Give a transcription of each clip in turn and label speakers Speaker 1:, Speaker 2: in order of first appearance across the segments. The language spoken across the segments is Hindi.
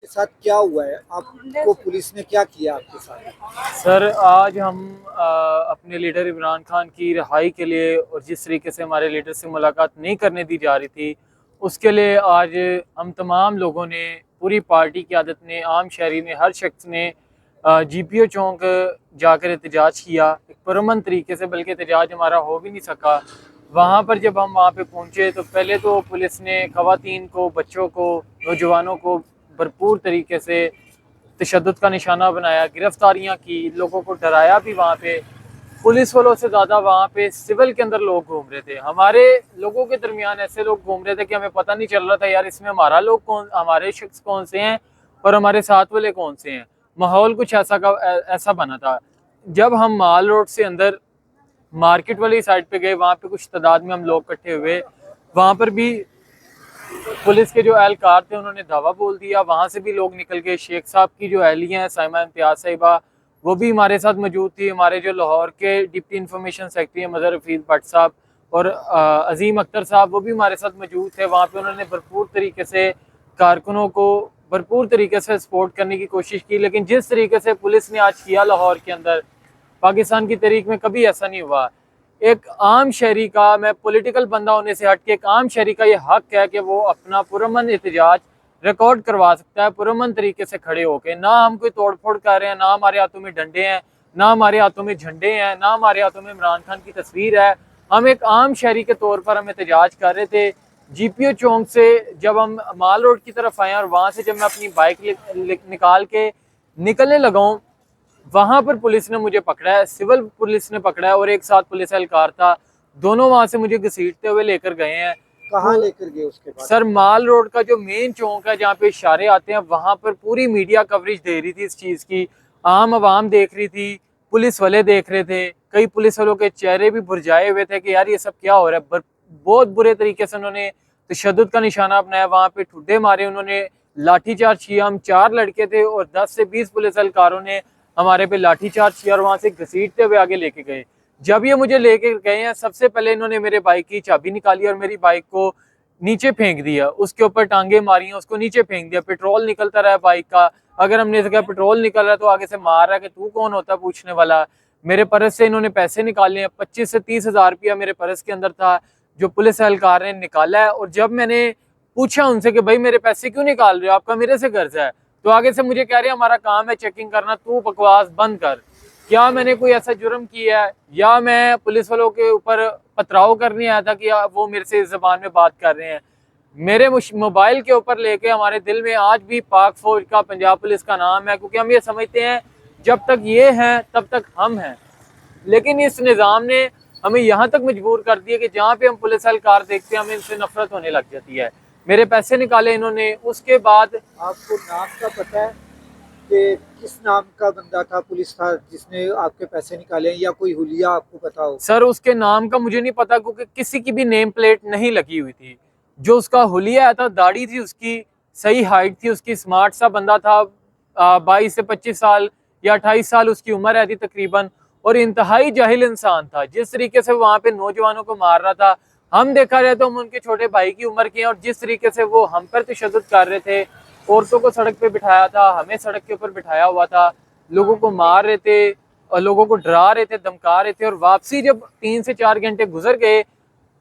Speaker 1: साथ क्या हुआ है? आपको पुलिस ने क्या किया आपके साथ?
Speaker 2: सर आज हम अपने लीडर इमरान खान की रिहाई के लिए और जिस तरीके से हमारे लीडर से मुलाकात नहीं करने दी जा रही थी, उसके लिए आज हम तमाम लोगों ने, पूरी पार्टी की आदत ने, आम शहरी ने, हर शख्स ने जीपीओ चौक जाकर एहतजाज किया एक पुरअमन तरीके से, बल्कि एहतजाज हमारा हो भी नहीं सका। वहाँ पर जब हम वहाँ पे पहुँचे तो पहले तो पुलिस ने ख़वातीन को, बच्चों को, नौजवानों को भरपूर तरीके से तशद्दुद का निशाना बनाया, गिरफ्तारियां की, लोगों को डराया भी। वहाँ पे पुलिस वालों से ज़्यादा वहाँ पे सिविल के अंदर लोग घूम रहे थे। हमारे लोगों के दरमियान ऐसे लोग घूम रहे थे कि हमें पता नहीं चल रहा था यार इसमें हमारा लोग कौन, हमारे शख्स कौन से हैं और हमारे साथ वाले कौन से हैं। माहौल कुछ ऐसा बना था। जब हम माल रोड से अंदर मार्केट वाली साइड पे गए, वहाँ पे कुछ तादाद में हम लोग इकट्ठे हुए। वहाँ पर भी पुलिस के जो एहलकार थे उन्होंने धावा बोल दिया। वहाँ से भी लोग निकल गए। शेख साहब की जो अहलिया हैं, साइमा इम्तियाज साहिबा, वो भी हमारे साथ मौजूद थी। हमारे जो लाहौर के डिप्टी इंफॉर्मेशन सेक्रेटरी हैं मज़हर हफीज़ भट्ट साहब और अजीम अख्तर साहब, वो भी हमारे साथ मौजूद थे। वहाँ पे उन्होंने भरपूर तरीके से कारकुनों को भरपूर तरीके से सपोर्ट करने की कोशिश की। लेकिन जिस तरीके से पुलिस ने आज किया लाहौर के अंदर, पाकिस्तान की तारीख में कभी ऐसा नहीं हुआ। एक आम शहरी का, मैं पॉलिटिकल बंदा होने से हट के, एक आम शहरी का ये हक है कि वो अपना पुरअमन एहतजाज रिकॉर्ड करवा सकता है पुरअमन तरीके से खड़े होके। ना हम कोई तोड़ फोड़ कर रहे हैं, ना हमारे हाथों में डंडे हैं, ना हमारे हाथों में झंडे हैं, ना हमारे हाथों में इमरान खान की तस्वीर है। हम एक आम शहरी के तौर पर हम एहतजाज कर रहे थे। जीपीओ चौक से जब हम माल रोड की तरफ आए और वहाँ से जब मैं अपनी बाइक निकाल के निकलने लगा हूँ, वहां पर पुलिस ने मुझे पकड़ा है, सिविल पुलिस ने पकड़ा है और एक साथ पुलिस एहलकार था। दोनों वहां से मुझे घसीटते हुए लेकर गए हैं।
Speaker 1: कहाँ
Speaker 2: तो
Speaker 1: लेकर गए उसके बाद?
Speaker 2: सर माल रोड का जो मेन चौक है जहाँ पे इशारे आते हैं, वहां पर पूरी मीडिया कवरेज दे रही थी इस चीज की। आम आवाम देख रही थी, पुलिस वाले देख रहे थे। कई पुलिस वालों के चेहरे भी भुरजाए हुए थे कि यार ये सब क्या हो रहा है। बहुत बुरे तरीके से उन्होंने तशद्दुद का निशाना अपनाया। वहां पे ठुड्डे मारे, उन्होंने लाठीचार्ज किया। हम 4 लड़के थे और 10 से 20 पुलिस एहलकारों ने हमारे पे लाठीचार्ज किया और वहां से घसीटते हुए आगे लेके गए। जब ये मुझे लेके गए हैं, सबसे पहले इन्होंने मेरे बाइक की चाबी निकाली और मेरी बाइक को नीचे फेंक दिया। उसके ऊपर टांगे मारी, उसको नीचे फेंक दिया। पेट्रोल निकलता रहा बाइक का। अगर हमने कहा पेट्रोल निकल रहा है तो आगे से मार रहा है कि तू कौन होता है पूछने वाला। मेरे पर्स से इन्होंने पैसे निकाले हैं। 25 से 30 हज़ार रुपया मेरे पर्स के अंदर था, जो पुलिस एहलकार ने निकाला है। और जब मैंने पूछा उनसे कि भाई मेरे पैसे क्यों निकाल रहे हो, आपका मेरे से कर्ज है, तो आगे से मुझे कह रहे हैं हमारा काम है चेकिंग करना, तू बकवास बंद कर। क्या मैंने कोई ऐसा जुर्म किया है या मैं पुलिस वालों के ऊपर पथराव करने आया था कि वो मेरे से इस जबान में बात कर रहे हैं। मेरे मोबाइल के ऊपर लेके हमारे दिल में आज भी पाक फौज का, पंजाब पुलिस का नाम है, क्योंकि हम ये समझते हैं जब तक ये हैं तब तक हम हैं। लेकिन इस निज़ाम ने हमें यहाँ तक मजबूर कर दिया कि जहाँ पे हम पुलिस एहलकार देखते हैं हमें इनसे नफरत होने लग जाती है। मेरे पैसे निकाले इन्होंने। उसके बाद
Speaker 1: आपको नाम का पता है कि किस नाम का बंदा था, पुलिस था जिसने आपके पैसे निकाले हैं, या कोई हुलिया आपको पता हो?
Speaker 2: सर उसके नाम का मुझे नहीं पता, क्योंकि किसी की भी नेम प्लेट नहीं लगी हुई थी। जो उसका हुलिया था, दाढ़ी थी उसकी, सही हाइट थी उसकी, स्मार्ट सा बंदा था। 22 से 25 साल या 28 साल उसकी उम्र रहती तकरीबन। और इंतहाई जाहिल इंसान था। जिस तरीके से वहाँ पे नौजवानों को मार रहा था, हम देखा जाए तो हम उनके छोटे भाई की उम्र के हैं। और जिस तरीके से वो हम पर तशद्दुद कर रहे थे, औरतों को सड़क पे बिठाया था, हमें सड़क के ऊपर बिठाया हुआ था, लोगों को मार रहे थे और लोगों को डरा रहे थे, धमका रहे थे। और वापसी जब 3 से 4 घंटे गुजर गए,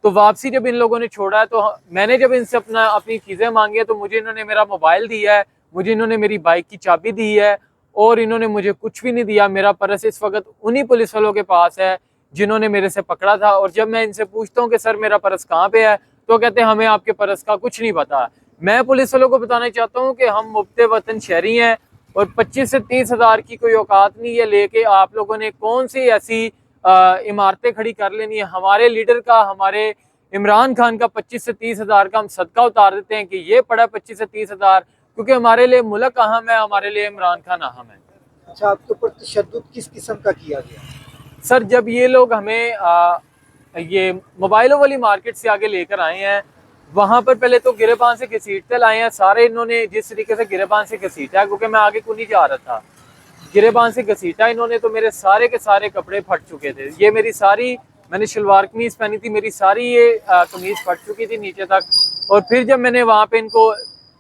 Speaker 2: तो वापसी जब इन लोगों ने छोड़ा है, तो मैंने जब इनसे अपनी चीज़ें मांगी है, तो मुझे इन्होंने मेरा मोबाइल दिया है, मुझे इन्होंने मेरी बाइक की चाबी दी है और इन्होंने मुझे कुछ भी नहीं दिया। मेरा पर्स इस वक्त उन्हीं पुलिस वालों के पास है जिन्होंने मेरे से पकड़ा था। और जब मैं इनसे पूछता हूँ कि सर मेरा पर्स कहाँ पे है, तो कहते हैं हमें आपके पर्स का कुछ नहीं पता। मैं पुलिस वालों को बताना चाहता हूँ कि हम मुफ्ते वतन शहरी हैं और 25 से 30 हज़ार की कोई औकात नहीं है लेके आप लोगों ने कौन सी ऐसी इमारतें खड़ी कर लेनी है। हमारे लीडर का, हमारे इमरान खान का 25 से 30 हज़ार का हम सदका उतार देते हैं कि ये पड़ा 25 से 30 हज़ार, क्योंकि हमारे लिए मुल्क अहम है, हमारे लिए इमरान खान अहम है।
Speaker 1: अच्छा, आपके ऊपर तशद्दुद किस किस्म का किया गया?
Speaker 2: सर जब ये लोग हमें ये मोबाइलों वाली मार्केट से आगे लेकर आए हैं, वहाँ पर पहले तो गिरेबान से घसीटते लाए हैं सारे। इन्होंने जिस तरीके से गिरेबान से घसीटा है, क्योंकि मैं आगे को नहीं जा रहा था, गिरेबान से घसीटा इन्होंने, तो मेरे सारे के सारे कपड़े फट चुके थे। ये मेरी सारी, मैंने शलवार कमीज पहनी थी, मेरी सारी ये कमीज फट चुकी थी नीचे तक। और फिर जब मैंने वहाँ पे इनको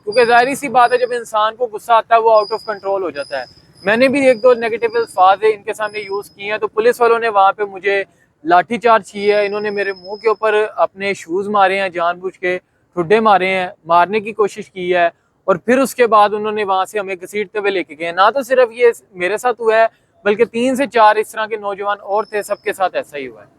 Speaker 2: क्योंकि जाहिर सी बात है जब इंसान को गुस्सा आता है वो आउट ऑफ कंट्रोल हो जाता है। मैंने भी एक दो नेगेटिव अल्फाज इनके सामने यूज़ किए हैं, तो पुलिस वालों ने वहाँ पे मुझे लाठीचार्ज की है, इन्होंने मेरे मुंह के ऊपर अपने शूज़ मारे हैं, जानबूझ के ठुड्डे मारे हैं, मारने की कोशिश की है, और फिर उसके बाद उन्होंने वहाँ से हमें घसीटते हुए लेके गए। ना तो सिर्फ ये मेरे साथ हुआ है, बल्कि 3 से 4 इस तरह के नौजवान और थे, सबके साथ ऐसा ही हुआ है।